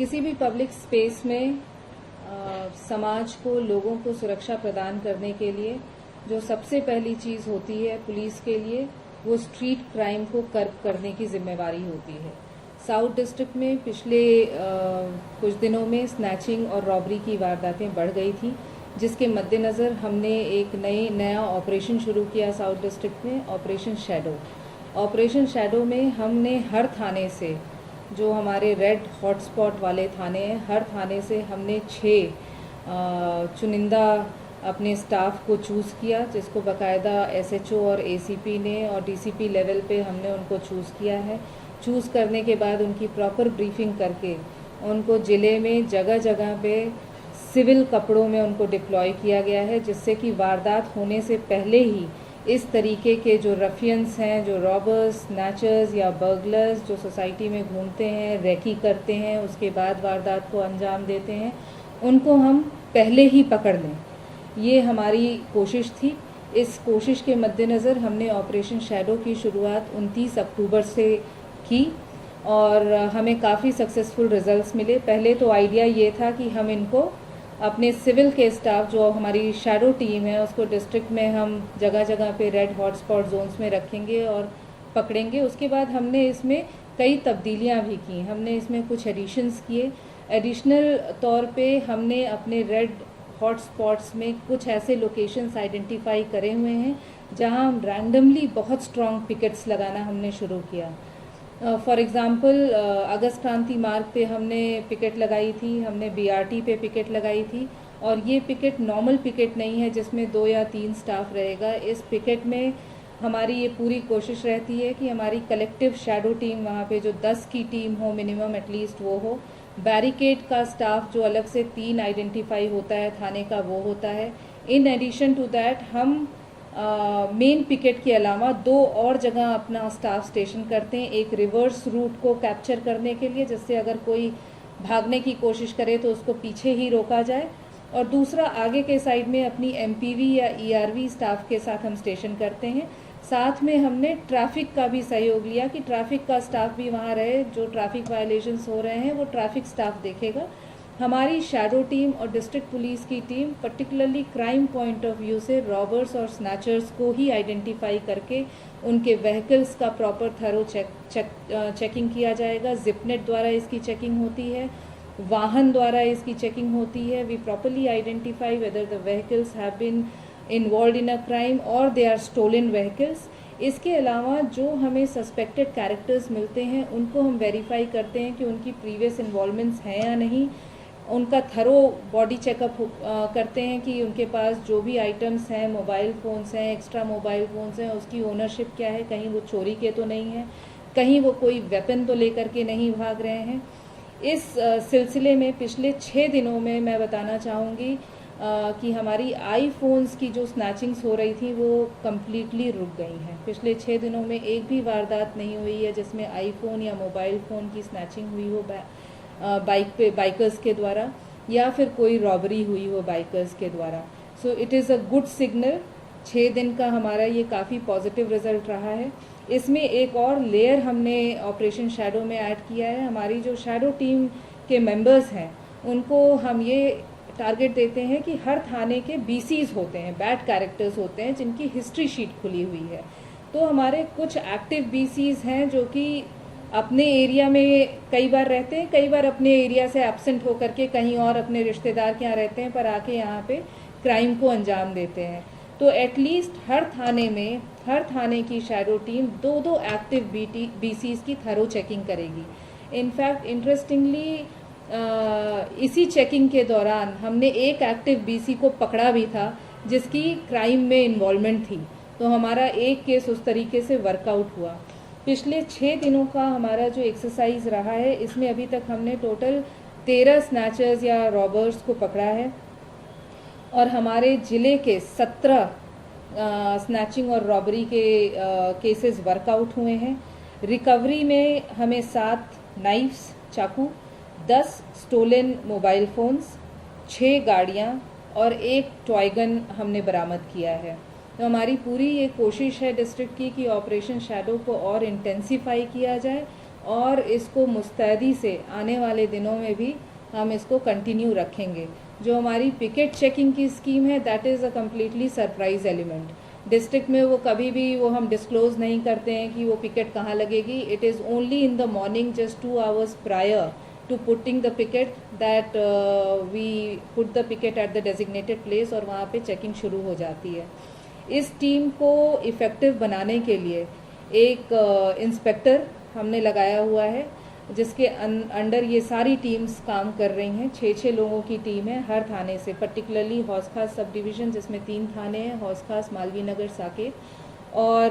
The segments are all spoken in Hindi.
किसी भी पब्लिक स्पेस में समाज को, लोगों को सुरक्षा प्रदान करने के लिए जो सबसे पहली चीज होती है पुलिस के लिए, वो स्ट्रीट क्राइम को कर्ब करने की जिम्मेवारी होती है। साउथ डिस्ट्रिक्ट में पिछले कुछ दिनों में स्नैचिंग और रॉबरी की वारदातें बढ़ गई थी, जिसके मद्देनज़र हमने एक नया ऑपरेशन शुरू किया साउथ डिस्ट्रिक्ट में, ऑपरेशन शैडो। ऑपरेशन शैडो में हमने हर थाने से, जो हमारे रेड हॉटस्पॉट वाले थाने हैं, हर थाने से हमने 6 चुनिंदा अपने स्टाफ को चूज़ किया, जिसको बाकायदा एसएचओ और एसीपी ने और डीसीपी लेवल पे हमने उनको चूज़ किया है। चूज़ करने के बाद उनकी प्रॉपर ब्रीफिंग करके उनको ज़िले में जगह जगह पे सिविल कपड़ों में उनको डिप्लॉय किया गया है, जिससे कि वारदात होने से पहले ही इस तरीके के जो रफियंस हैं, जो रॉबर्स, स्नैचर्स या बर्गलर्स जो सोसाइटी में घूमते हैं, रैकी करते हैं, उसके बाद वारदात को अंजाम देते हैं, उनको हम पहले ही पकड़ लें। ये हमारी कोशिश थी। इस कोशिश के मद्देनज़र हमने ऑपरेशन शैडो की शुरुआत 29 अक्टूबर से की और हमें काफ़ी सक्सेसफुल रिजल्ट्स मिले। पहले तो आइडिया ये था कि हम इनको अपने सिविल के स्टाफ, जो हमारी शैडो टीम है, उसको डिस्ट्रिक्ट में हम जगह जगह पे रेड हॉटस्पॉट जोन्स में रखेंगे और पकड़ेंगे। उसके बाद हमने इसमें कई तब्दीलियां भी की। हमने इसमें कुछ एडिशंस किए। एडिशनल तौर पे हमने अपने रेड हॉटस्पॉट्स में कुछ ऐसे लोकेशंस आइडेंटिफाई करे हुए हैं जहां हम रैंडमली बहुत स्ट्रॉन्ग पिकेट्स लगाना हमने शुरू किया। फॉर एग्ज़ाम्पल अगस्त क्रांति मार्ग पे हमने पिकेट लगाई थी, हमने बीआरटी पे पिकेट लगाई थी, और ये पिकेट नॉर्मल पिकेट नहीं है जिसमें 2 या 3 स्टाफ रहेगा। इस पिकेट में हमारी ये पूरी कोशिश रहती है कि हमारी कलेक्टिव शैडो टीम वहाँ पे जो 10 की टीम हो मिनिमम एटलीस्ट वो हो। बैरिकेड का स्टाफ जो अलग से 3 आइडेंटिफाई होता है थाने का, वो होता है। इन एडिशन टू दैट हम मेन पिकेट के अलावा 2 और जगह अपना स्टाफ स्टेशन करते हैं। एक रिवर्स रूट को कैप्चर करने के लिए, जिससे अगर कोई भागने की कोशिश करे तो उसको पीछे ही रोका जाए, और दूसरा आगे के साइड में अपनी एमपीवी या ईआरवी स्टाफ के साथ हम स्टेशन करते हैं। साथ में हमने ट्रैफिक का भी सहयोग लिया कि ट्रैफिक का स्टाफ भी वहाँ रहे। जो ट्रैफिक वायलेशंस हो रहे हैं वो ट्रैफिक स्टाफ देखेगा। हमारी शैडो टीम और डिस्ट्रिक्ट पुलिस की team particularly crime point of view से रॉबर्स और स्नैचर्स को ही आइडेंटिफाई करके उनके व्हीकल्स का प्रॉपर थरो चेकिंग किया जाएगा। जिपनेट द्वारा इसकी चेकिंग होती है, वाहन द्वारा इसकी चेकिंग होती है। We properly identify whether the vehicles have been involve in a crime और दे आर स्टोलन व्हीकल्स। इसके अलावा जो हमें सस्पेक्टेड कैरेक्टर्स मिलते हैं उनको हम वेरीफाई करते हैं कि उनकी प्रीवियस इन्वॉल्वमेंट्स हैं या नहीं। उनका थरो बॉडी चेकअप करते हैं कि उनके पास जो भी आइटम्स हैं, मोबाइल फ़ोन्स हैं, एक्स्ट्रा मोबाइल फ़ोन्स हैं, उसकी ओनरशिप क्या है, कहीं वो चोरी के तो नहीं है, कहीं वो कोई वेपन तो लेकर के नहीं भाग रहे हैं। इस सिलसिले में पिछले 6 दिनों में मैं बताना चाहूँगी कि हमारी आईफोन्स की जो स्नैचिंग्स हो रही थी वो कम्प्लीटली रुक गई हैं। पिछले 6 दिनों में एक भी वारदात नहीं हुई है जिसमें आईफोन या मोबाइल फ़ोन की स्नैचिंग हुई हो बाइकर्स के द्वारा, या फिर कोई रॉबरी हुई हो बाइकर्स के द्वारा। So it is a good signal. 6 दिन का हमारा ये काफ़ी पॉजिटिव रिजल्ट रहा है। इसमें एक और लेयर हमने ऑपरेशन शैडो में ऐड किया है। हमारी जो शैडो टीम के मेंबर्स हैं उनको हम ये टारगेट देते हैं कि हर थाने के बीसीज होते हैं, बैड कैरेक्टर्स होते हैं, जिनकी हिस्ट्री शीट खुली हुई है। तो हमारे कुछ एक्टिव बीसीज हैं जो कि अपने एरिया में कई बार रहते हैं, कई बार अपने एरिया से एब्सेंट होकर के कहीं और अपने रिश्तेदार के यहाँ रहते हैं, पर आके यहाँ पे क्राइम को अंजाम देते हैं। तो एटलीस्ट हर थाने में, हर थाने की शैडो टीम 2-2 एक्टिव बीसीज की थरो चेकिंग करेगी। इनफैक्ट इंटरेस्टिंगली इसी चेकिंग के दौरान हमने एक एक्टिव बीसी को पकड़ा भी था जिसकी क्राइम में इन्वॉल्वमेंट थी। तो हमारा एक केस उस तरीके से वर्कआउट हुआ। पिछले 6 दिनों का हमारा जो एक्सरसाइज रहा है, इसमें अभी तक हमने टोटल 13 स्नैचर्स या रॉबर्स को पकड़ा है और हमारे ज़िले के 17 स्नैचिंग और रॉबरी के केसेस वर्कआउट हुए हैं। रिकवरी में हमें 7 नाइफ्स, चाकू, 10 स्टोलन मोबाइल फ़ोन्स, 6 गाड़ियाँ और 1 टॉय गन हमने बरामद किया है। तो हमारी पूरी ये कोशिश है डिस्ट्रिक्ट की कि ऑपरेशन शैडो को और इंटेंसिफाई किया जाए और इसको मुस्तैदी से आने वाले दिनों में भी हम इसको कंटिन्यू रखेंगे। जो हमारी पिकेट चेकिंग की स्कीम है, that is a completely surprise element. District में वो कभी भी वो हम डिस्क्लोज नहीं करते हैं कि वो पिकेट कहाँ लगेगी। It is only in the morning just 2 hours prior to putting the picket that we put the picket at the designated place और वहाँ पे चेकिंग शुरू हो जाती है। इस टीम को इफ़ेक्टिव बनाने के लिए एक इंस्पेक्टर हमने लगाया हुआ है, जिसके अंडर ये सारी टीम्स काम कर रही हैं। 6 लोगों की टीम है हर थाने से, पर्टिकुलरली हौस खास सब डिवीज़न जिसमें 3 थाने हैं, हौस खास, मालवीय नगर, साकेत, और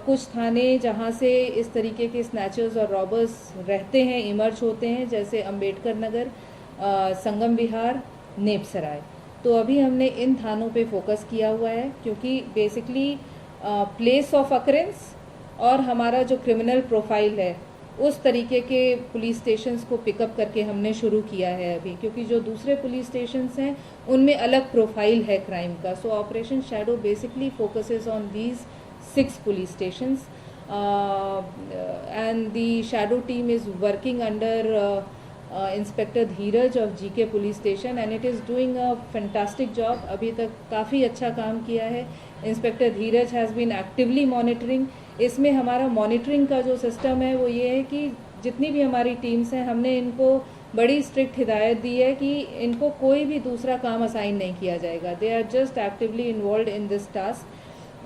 कुछ थाने जहाँ से इस तरीके के स्नैचर्स और रॉबर्स रहते हैं, इमर्ज होते हैं, जैसे अंबेडकर नगर, संगम विहार, नेपसराय। तो अभी हमने इन थानों पे फोकस किया हुआ है, क्योंकि बेसिकली प्लेस ऑफ अकरेंस और हमारा जो क्रिमिनल प्रोफाइल है उस तरीके के पुलिस स्टेशंस को पिकअप करके हमने शुरू किया है अभी, क्योंकि जो दूसरे पुलिस स्टेशंस हैं उनमें अलग प्रोफाइल है क्राइम का। सो operation shadow basically focuses on these 6 police stations, and the shadow team is working under Inspector Dheeraj of GK Police Station, and it is doing a fantastic job. अभी तक काफ़ी अच्छा काम किया है। Inspector Dheeraj has been actively monitoring. इसमें हमारा मॉनिटरिंग का जो सिस्टम है वो ये है कि जितनी भी हमारी टीम्स हैं, हमने इनको बड़ी स्ट्रिक्ट हिदायत दी है कि इनको कोई भी दूसरा काम असाइन नहीं किया जाएगा। They are just actively involve in this task.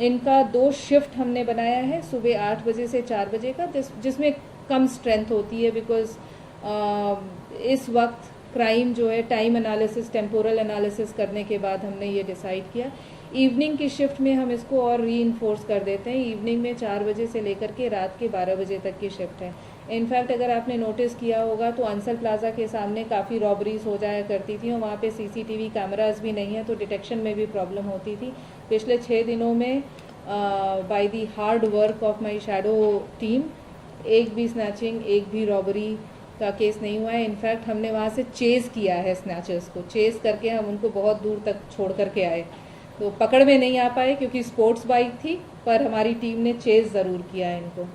इनका 2 शिफ्ट हमने बनाया है, सुबह 8 बजे से 4 बजे का, जिसमें कम स्ट्रेंथ होती है, बिकॉज इस वक्त क्राइम जो है टाइम एनालिसिस, टेम्पोरल एनालिसिस करने के बाद हमने ये डिसाइड किया। इवनिंग की शिफ्ट में हम इसको और री-इन्फोर्स कर देते हैं। इवनिंग में 4 बजे से लेकर के रात के 12 बजे तक की शिफ्ट है। इनफैक्ट अगर आपने नोटिस किया होगा तो अंसल प्लाजा के सामने काफ़ी रॉबरीज हो जाया करती थी और वहाँ पे सीसीटीवी कैमरास भी नहीं है, तो डिटेक्शन में भी प्रॉब्लम होती थी। पिछले 6 दिनों में by the hard work of my shadow team एक भी स्नैचिंग, एक भी रॉबरी का केस नहीं हुआ है। इनफैक्ट हमने वहाँ से चेज़ किया है स्नैचर्स को, चेज़ करके हम उनको बहुत दूर तक छोड़ करके आए। तो पकड़ में नहीं आ पाए क्योंकि स्पोर्ट्स बाइक थी, पर हमारी टीम ने चेज़ ज़रूर किया है इनको।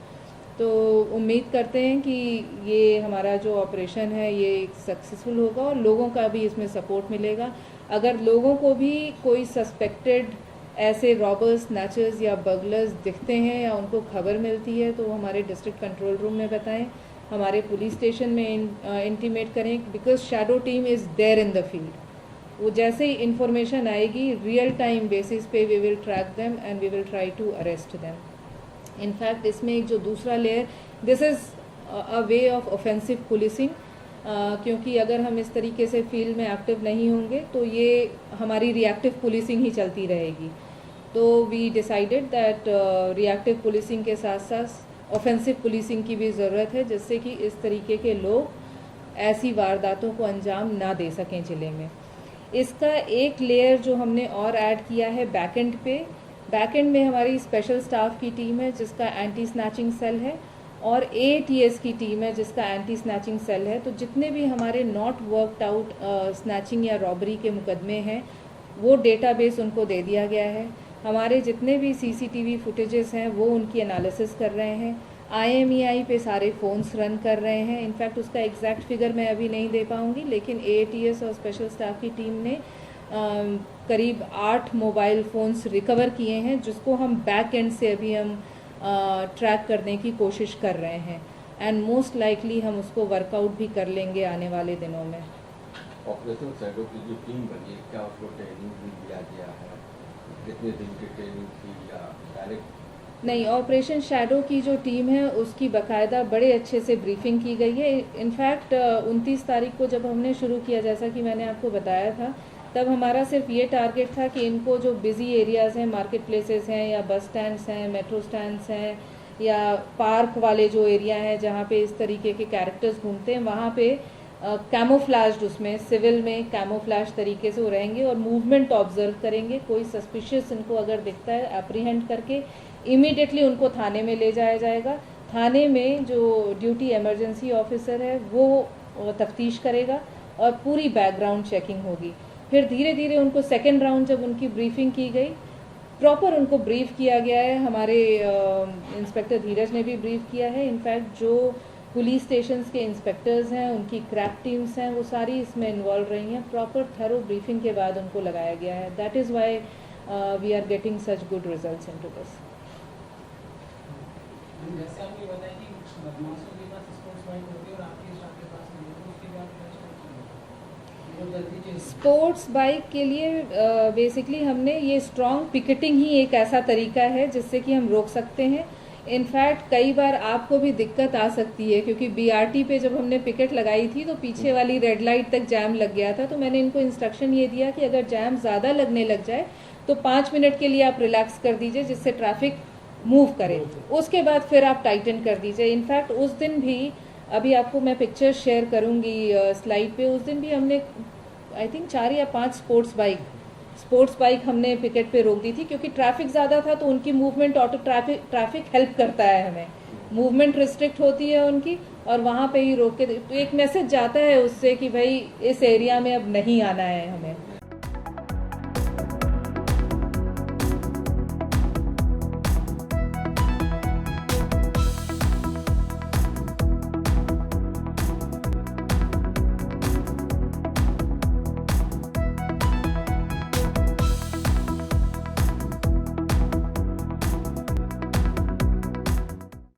तो उम्मीद करते हैं कि ये हमारा जो ऑपरेशन है ये सक्सेसफुल होगा और लोगों का भी इसमें सपोर्ट मिलेगा। अगर लोगों को भी कोई सस्पेक्टेड ऐसे रॉबर्स, स्नैचर्स या बगलर्स दिखते हैं या उनको खबर मिलती है तो वो हमारे डिस्ट्रिक्ट कंट्रोल रूम में बताएं, हमारे पुलिस स्टेशन में इंटीमेट करें, because shadow team is there in the field. वो जैसे ही इंफॉर्मेशन आएगी रियल टाइम बेसिस पे we will track them and we will try to arrest them. In fact इसमें एक जो दूसरा layer, this is a way of offensive policing, क्योंकि अगर हम इस तरीके से फील्ड में एक्टिव नहीं होंगे तो ये हमारी रिएक्टिव पुलिसिंग ही चलती रहेगी। तो we decided that reactive policing के साथ साथ ऑफेंसिव पुलिसिंग की भी ज़रूरत है, जिससे कि इस तरीके के लोग ऐसी वारदातों को अंजाम ना दे सकें ज़िले में। इसका एक लेयर जो हमने और ऐड किया है बैकएंड पे, बैकएंड में हमारी स्पेशल स्टाफ की टीम है जिसका एंटी स्नैचिंग सेल है और ATS की टीम है जिसका एंटी स्नैचिंग सेल है। तो जितने भी हमारे नॉट वर्कड आउट स्नैचिंग या रॉबरी के मुकदमे हैं वो डेटाबेस उनको दे दिया गया है। हमारे जितने भी CCTV फुटेजेस हैं वो उनकी एनालिसिस कर रहे हैं। IMEI पे सारे फ़ोन्स रन कर रहे हैं। इनफैक्ट उसका एग्जैक्ट फिगर मैं अभी नहीं दे पाऊँगी, लेकिन ATS और स्पेशल स्टाफ की टीम ने करीब 8 मोबाइल फ़ोन्स रिकवर किए हैं, जिसको हम बैक एंड से अभी हम ट्रैक करने की कोशिश कर रहे हैं एंड मोस्ट लाइकली हम उसको वर्कआउट भी कर लेंगे आने वाले दिनों में। ऑपरेशन शैडो की जो टीम बनी है, क्या उसको ट्रेनिंग भी दिया गया है? कितने दिन की ट्रेनिंग थी या डायरेक्ट? नहीं, ऑपरेशन शैडो की जो टीम है उसकी बाकायदा बड़े अच्छे से ब्रीफिंग की गई है। इनफैक्ट 29 तारीख को जब हमने शुरू किया, जैसा कि मैंने आपको बताया था, तब हमारा सिर्फ ये टारगेट था कि इनको जो बिज़ी एरियाज़ हैं, मार्केट प्लेसेस हैं या बस स्टैंड्स हैं, मेट्रो स्टैंड्स हैं या पार्क वाले जो एरिया हैं जहाँ पे इस तरीके के कैरेक्टर्स घूमते हैं, वहाँ पे कैमोफ्लैज्ड, उसमें सिविल में कैमोफ्लैज तरीके से वो रहेंगे और मूवमेंट ऑब्जर्व करेंगे। कोई सस्पिशियस इनको अगर दिखता है, अप्रीहेंड करके इमीडिएटली उनको थाने में ले जाया जाएगा। थाने में जो ड्यूटी इमरजेंसी ऑफिसर है वो तफ्तीश करेगा और पूरी बैकग्राउंड चेकिंग होगी। फिर धीरे धीरे उनको सेकेंड राउंड जब उनकी ब्रीफिंग की गई, प्रॉपर उनको ब्रीफ किया गया है, हमारे इंस्पेक्टर धीरज ने भी ब्रीफ किया है। इनफैक्ट जो पुलिस स्टेशंस के इंस्पेक्टर्स हैं, उनकी क्रैक टीम्स हैं, वो सारी इसमें इन्वॉल्व रही हैं। प्रॉपर थरो ब्रीफिंग के बाद उनको लगाया गया है। That is why we are getting such good results into this. जैसे आपने बताया कि बदमाशों के पास स्पोर्ट्स बाइक होती है और आपके स्टाफ के पास नहीं होती, उसके लिए आप क्या स्पोर्ट्स बाइक के लिए बेसिकली हमने ये स्ट्रॉन्ग पिकेटिंग ही एक ऐसा तरीका है जिससे कि हम रोक सकते हैं। इनफैक्ट कई बार आपको भी दिक्कत आ सकती है, क्योंकि बीआरटी पे जब हमने पिकेट लगाई थी तो पीछे वाली रेड लाइट तक जैम लग गया था। तो मैंने इनको इंस्ट्रक्शन ये दिया कि अगर जैम ज़्यादा लगने लग जाए तो 5 मिनट के लिए आप रिलैक्स कर दीजिए, जिससे ट्रैफिक मूव करे। उसके बाद फिर आप टाइटन कर दीजिए। इनफैक्ट उस दिन भी, अभी आपको मैं पिक्चर शेयर करूंगी स्लाइड पे, उस दिन भी हमने आई थिंक 4 या 5 स्पोर्ट्स बाइक हमने पिकेट पे रोक दी थी, क्योंकि ट्रैफिक ज़्यादा था। तो उनकी मूवमेंट, ऑटो ट्रैफिक हेल्प करता है हमें, मूवमेंट रिस्ट्रिक्ट होती है उनकी, और वहाँ पे ही रोक के तो एक मैसेज जाता है उससे कि भाई इस एरिया में अब नहीं आना है हमें।